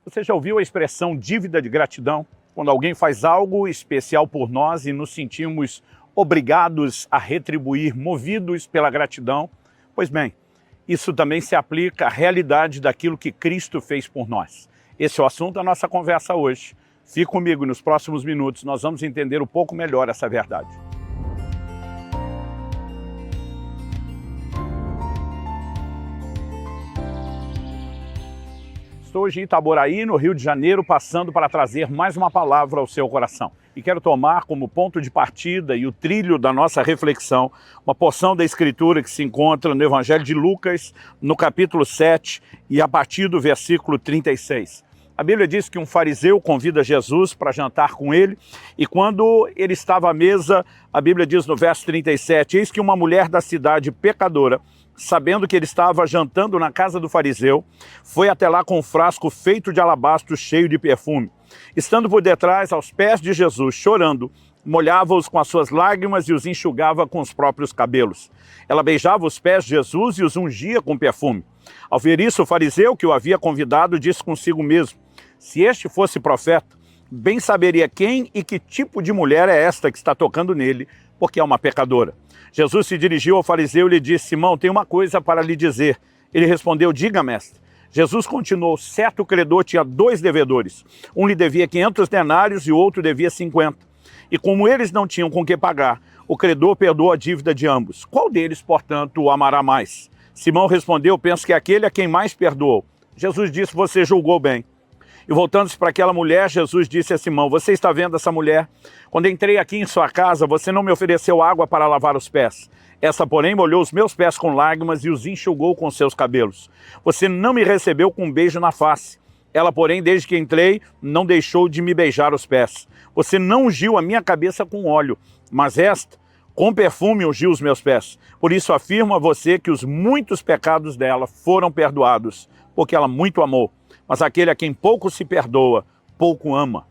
Você já ouviu a expressão dívida de gratidão? Quando alguém faz algo especial por nós e nos sentimos obrigados a retribuir, movidos pela gratidão? Pois bem, isso também se aplica à realidade daquilo que Cristo fez por nós. Esse é o assunto da nossa conversa hoje. Fique comigo, nos próximos minutos nós vamos entender um pouco melhor essa verdade. Estou hoje em Itaboraí, no Rio de Janeiro, passando para trazer mais uma palavra ao seu coração. E quero tomar como ponto de partida e o trilho da nossa reflexão uma porção da Escritura que se encontra no Evangelho de Lucas, no capítulo 7 e a partir do versículo 36. A Bíblia diz que um fariseu convida Jesus para jantar com ele e quando ele estava à mesa, a Bíblia diz no verso 37, eis que uma mulher da cidade pecadora, sabendo que ele estava jantando na casa do fariseu, foi até lá com um frasco feito de alabastro cheio de perfume. Estando por detrás, aos pés de Jesus, chorando, molhava-os com as suas lágrimas e os enxugava com os próprios cabelos. Ela beijava os pés de Jesus e os ungia com perfume. Ao ver isso, o fariseu que o havia convidado disse consigo mesmo, se este fosse profeta, bem saberia quem e que tipo de mulher é esta que está tocando nele, porque é uma pecadora. Jesus se dirigiu ao fariseu e lhe disse, Simão, tenho uma coisa para lhe dizer. Ele respondeu, diga, mestre. Jesus continuou, certo credor tinha 2 devedores. Um lhe devia 500 denários e o outro devia 50. E como eles não tinham com que pagar, o credor perdoou a dívida de ambos. Qual deles, portanto, o amará mais? Simão respondeu, penso que é aquele a quem mais perdoou. Jesus disse, você julgou bem. E voltando-se para aquela mulher, Jesus disse a Simão, você está vendo essa mulher? Quando entrei aqui em sua casa, você não me ofereceu água para lavar os pés. Essa, porém, molhou os meus pés com lágrimas e os enxugou com seus cabelos. Você não me recebeu com um beijo na face. Ela, porém, desde que entrei, não deixou de me beijar os pés. Você não ungiu a minha cabeça com óleo, mas esta, com perfume, ungiu os meus pés. Por isso afirmo a você que os muitos pecados dela foram perdoados, porque ela muito amou. Mas aquele a quem pouco se perdoa, pouco ama.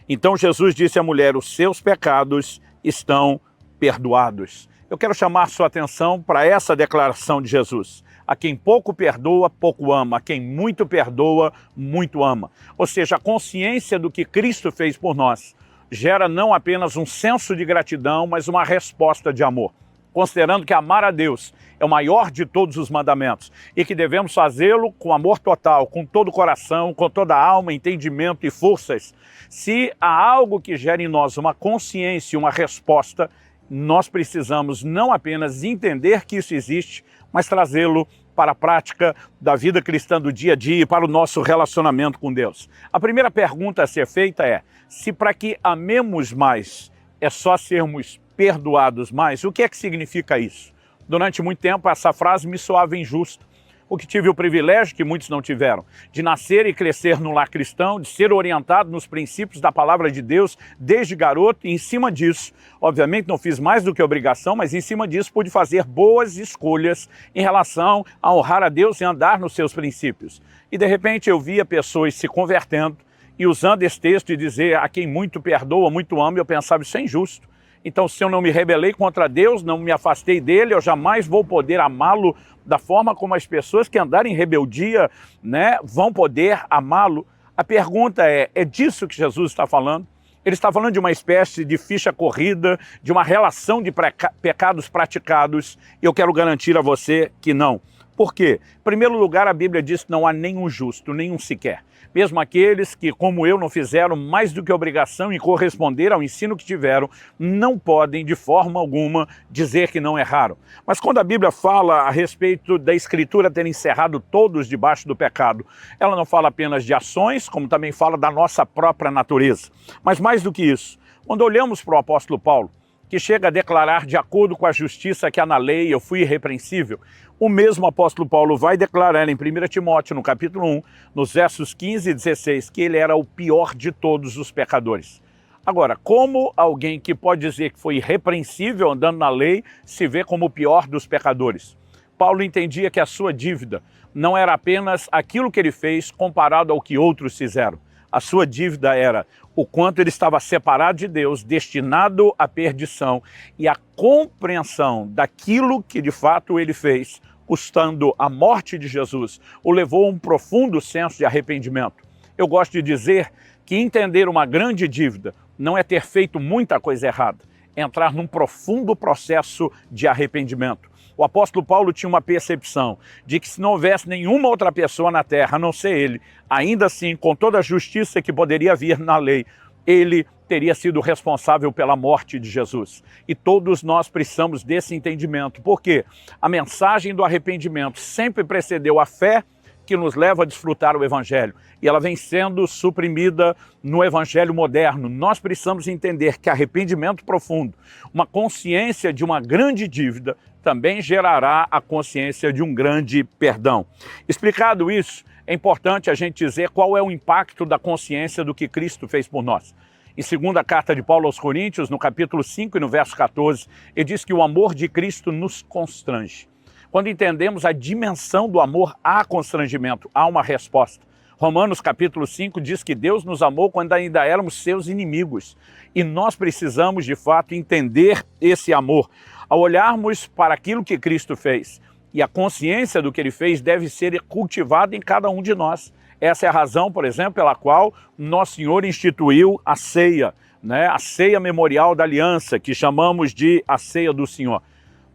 Então Jesus disse à mulher, os seus pecados estão perdoados. Eu quero chamar sua atenção para essa declaração de Jesus. A quem pouco perdoa, pouco ama. A quem muito perdoa, muito ama. Ou seja, a consciência do que Cristo fez por nós gera não apenas um senso de gratidão, mas uma resposta de amor. Considerando que amar a Deus é o maior de todos os mandamentos e que devemos fazê-lo com amor total, com todo o coração, com toda a alma, entendimento e forças, se há algo que gera em nós uma consciência, uma resposta, nós precisamos não apenas entender que isso existe, mas trazê-lo para a prática da vida cristã do dia a dia e para o nosso relacionamento com Deus. A primeira pergunta a ser feita é, se para que amemos mais é só sermos perdoados mais, o que é que significa isso? Durante muito tempo essa frase me soava injusta, porque tive o privilégio, que muitos não tiveram, de nascer e crescer no lar cristão, de ser orientado nos princípios da palavra de Deus desde garoto, e em cima disso, obviamente não fiz mais do que obrigação, mas em cima disso pude fazer boas escolhas em relação a honrar a Deus e andar nos seus princípios. E de repente eu via pessoas se convertendo e usando esse texto e dizer a quem muito perdoa, muito ama, eu pensava isso é injusto. Então, se eu não me rebelei contra Deus, não me afastei dele, eu jamais vou poder amá-lo da forma como as pessoas que andarem em rebeldia, né, vão poder amá-lo. A pergunta é disso que Jesus está falando? Ele está falando de uma espécie de ficha corrida, de uma relação de pecados praticados, e eu quero garantir a você que não. Por quê? Em primeiro lugar, a Bíblia diz que não há nenhum justo, nenhum sequer. Mesmo aqueles que, como eu, não fizeram mais do que obrigação em corresponder ao ensino que tiveram, não podem, de forma alguma, dizer que não erraram. Mas quando a Bíblia fala a respeito da Escritura ter encerrado todos debaixo do pecado, ela não fala apenas de ações, como também fala da nossa própria natureza. Mas mais do que isso, quando olhamos para o apóstolo Paulo, que chega a declarar, de acordo com a justiça que há na lei, eu fui irrepreensível, o mesmo apóstolo Paulo vai declarar em 1 Timóteo, no capítulo 1, nos versos 15 e 16, que ele era o pior de todos os pecadores. Agora, como alguém que pode dizer que foi irrepreensível andando na lei, se vê como o pior dos pecadores? Paulo entendia que a sua dívida não era apenas aquilo que ele fez comparado ao que outros fizeram. A sua dívida era o quanto ele estava separado de Deus, destinado à perdição, e a compreensão daquilo que de fato ele fez, custando a morte de Jesus, o levou a um profundo senso de arrependimento. Eu gosto de dizer que entender uma grande dívida não é ter feito muita coisa errada, é entrar num profundo processo de arrependimento. O apóstolo Paulo tinha uma percepção de que se não houvesse nenhuma outra pessoa na terra, a não ser ele, ainda assim, com toda a justiça que poderia vir na lei, ele teria sido responsável pela morte de Jesus. E todos nós precisamos desse entendimento, porque a mensagem do arrependimento sempre precedeu a fé que nos leva a desfrutar o Evangelho. E ela vem sendo suprimida no Evangelho moderno. Nós precisamos entender que arrependimento profundo, uma consciência de uma grande dívida, também gerará a consciência de um grande perdão. Explicado isso, é importante a gente dizer qual é o impacto da consciência do que Cristo fez por nós. Em segunda carta de Paulo aos Coríntios, no capítulo 5 e no verso 14, ele diz que o amor de Cristo nos constrange. Quando entendemos a dimensão do amor, há constrangimento, há uma resposta. Romanos capítulo 5 diz que Deus nos amou quando ainda éramos seus inimigos. E nós precisamos, de fato, entender esse amor. Ao olharmos para aquilo que Cristo fez, e a consciência do que ele fez deve ser cultivada em cada um de nós. Essa é a razão, por exemplo, pela qual Nosso Senhor instituiu a ceia, né? A ceia memorial da aliança, que chamamos de a ceia do Senhor.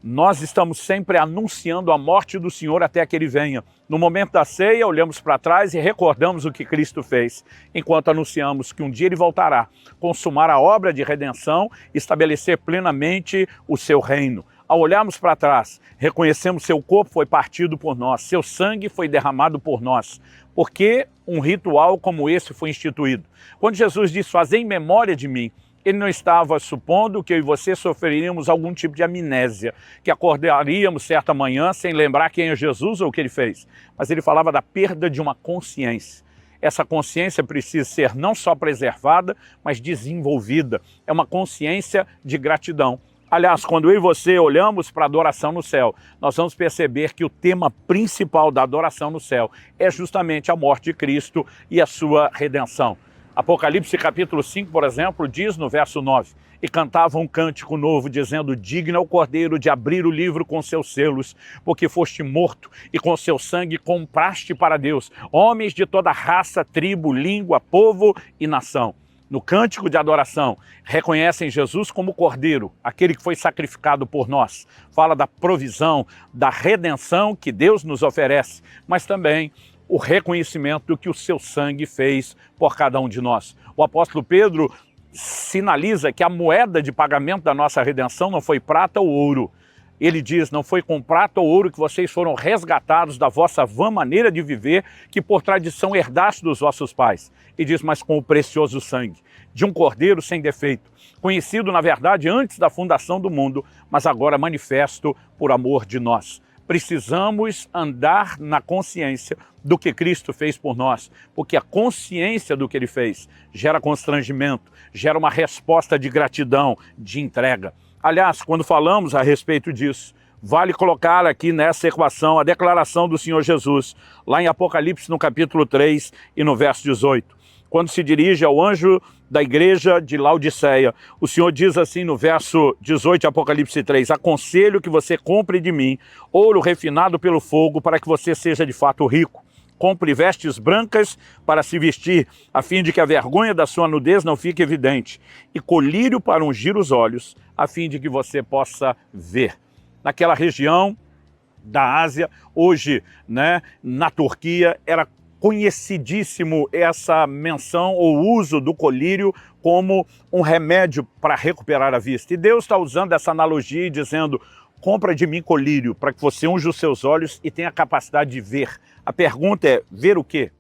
Nós estamos sempre anunciando a morte do Senhor até que Ele venha. No momento da ceia, olhamos para trás e recordamos o que Cristo fez, enquanto anunciamos que um dia Ele voltará, consumar a obra de redenção, estabelecer plenamente o seu reino. Ao olharmos para trás, reconhecemos seu corpo foi partido por nós, seu sangue foi derramado por nós. Por que um ritual como esse foi instituído? Quando Jesus diz, fazei em memória de mim, ele não estava supondo que eu e você sofreríamos algum tipo de amnésia, que acordaríamos certa manhã sem lembrar quem é Jesus ou o que ele fez. Mas ele falava da perda de uma consciência. Essa consciência precisa ser não só preservada, mas desenvolvida. É uma consciência de gratidão. Aliás, quando eu e você olhamos para a adoração no céu, nós vamos perceber que o tema principal da adoração no céu é justamente a morte de Cristo e a sua redenção. Apocalipse capítulo 5, por exemplo, diz no verso 9, e cantavam um cântico novo, dizendo, digno é o Cordeiro de abrir o livro com seus selos, porque foste morto e com seu sangue compraste para Deus homens de toda raça, tribo, língua, povo e nação. No cântico de adoração, reconhecem Jesus como Cordeiro, aquele que foi sacrificado por nós. Fala da provisão, da redenção que Deus nos oferece, mas também o reconhecimento do que o seu sangue fez por cada um de nós. O apóstolo Pedro sinaliza que a moeda de pagamento da nossa redenção não foi prata ou ouro. Ele diz, não foi com prata ou ouro que vocês foram resgatados da vossa vã maneira de viver, que por tradição herdaste dos vossos pais. E diz, mas com o precioso sangue de um cordeiro sem defeito, conhecido na verdade antes da fundação do mundo, mas agora manifesto por amor de nós. Precisamos andar na consciência do que Cristo fez por nós, porque a consciência do que Ele fez gera constrangimento, gera uma resposta de gratidão, de entrega. Aliás, quando falamos a respeito disso, vale colocar aqui nessa equação a declaração do Senhor Jesus, lá em Apocalipse no capítulo 3 e no verso 18. Quando se dirige ao anjo da igreja de Laodiceia, o Senhor diz assim no verso 18 de Apocalipse 3, aconselho que você compre de mim ouro refinado pelo fogo para que você seja de fato rico. Compre vestes brancas para se vestir, a fim de que a vergonha da sua nudez não fique evidente, e colírio para ungir os olhos, a fim de que você possa ver. Naquela região da Ásia, hoje, né, na Turquia, era conhecidíssimo essa menção ou uso do colírio como um remédio para recuperar a vista. E Deus está usando essa analogia e dizendo, compra de mim colírio para que você unja os seus olhos e tenha a capacidade de ver. A pergunta é, ver o quê?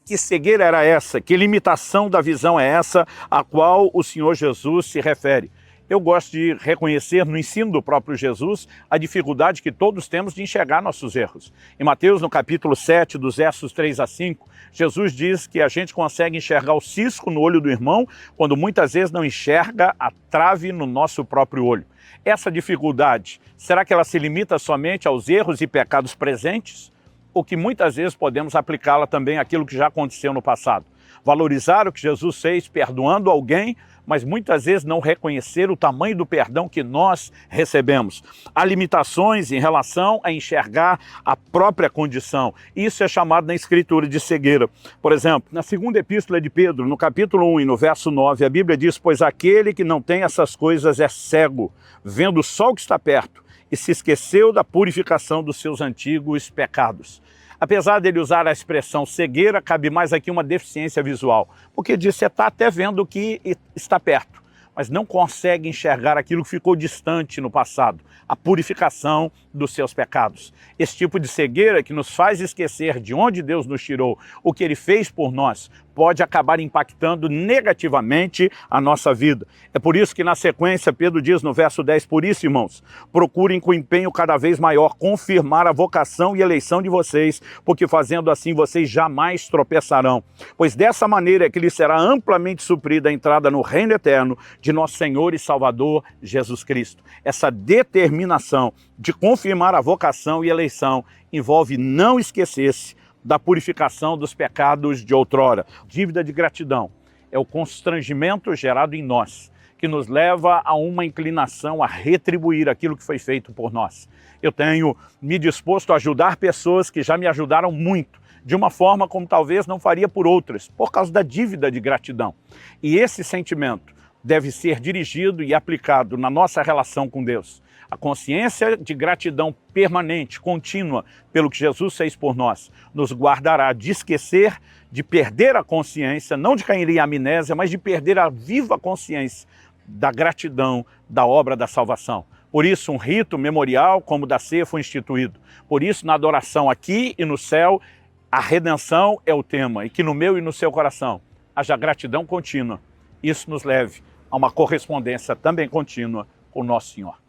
Que cegueira era essa? Que limitação da visão é essa a qual o Senhor Jesus se refere? Eu gosto de reconhecer no ensino do próprio Jesus a dificuldade que todos temos de enxergar nossos erros. Em Mateus, no capítulo 7, dos versos 3 a 5, Jesus diz que a gente consegue enxergar o cisco no olho do irmão quando muitas vezes não enxerga a trave no nosso próprio olho. Essa dificuldade, será que ela se limita somente aos erros e pecados presentes? Ou que muitas vezes podemos aplicá-la também àquilo que já aconteceu no passado? Valorizar o que Jesus fez perdoando alguém, mas muitas vezes não reconhecer o tamanho do perdão que nós recebemos. Há limitações em relação a enxergar a própria condição. Isso é chamado na Escritura de cegueira. Por exemplo, na segunda epístola de Pedro, no capítulo 1 e no verso 9, a Bíblia diz: pois aquele que não tem essas coisas é cego, vendo só o que está perto, e se esqueceu da purificação dos seus antigos pecados. Apesar dele usar a expressão cegueira, cabe mais aqui uma deficiência visual, porque diz: você está até vendo o que está perto, mas não consegue enxergar aquilo que ficou distante no passado, a purificação dos seus pecados. Esse tipo de cegueira que nos faz esquecer de onde Deus nos tirou, o que Ele fez por nós, pode acabar impactando negativamente a nossa vida. É por isso que na sequência Pedro diz no verso 10, por isso, irmãos, procurem com empenho cada vez maior confirmar a vocação e eleição de vocês, porque fazendo assim vocês jamais tropeçarão. Pois dessa maneira é que lhes será amplamente suprida a entrada no reino eterno de nosso Senhor e Salvador Jesus Cristo. Essa determinação de confirmar a vocação e eleição envolve não esquecer-se da purificação dos pecados de outrora. Dívida de gratidão é o constrangimento gerado em nós, que nos leva a uma inclinação a retribuir aquilo que foi feito por nós. Eu tenho me disposto a ajudar pessoas que já me ajudaram muito, de uma forma como talvez não faria por outras, por causa da dívida de gratidão. E esse sentimento deve ser dirigido e aplicado na nossa relação com Deus. A consciência de gratidão permanente, contínua, pelo que Jesus fez por nós, nos guardará de esquecer, de perder a consciência, não de cair em amnésia, mas de perder a viva consciência da gratidão da obra da salvação. Por isso, um rito memorial como o da ceia foi instituído. Por isso, na adoração aqui e no céu, a redenção é o tema, e que no meu e no seu coração haja gratidão contínua. Isso nos leve a uma correspondência também contínua com o nosso Senhor.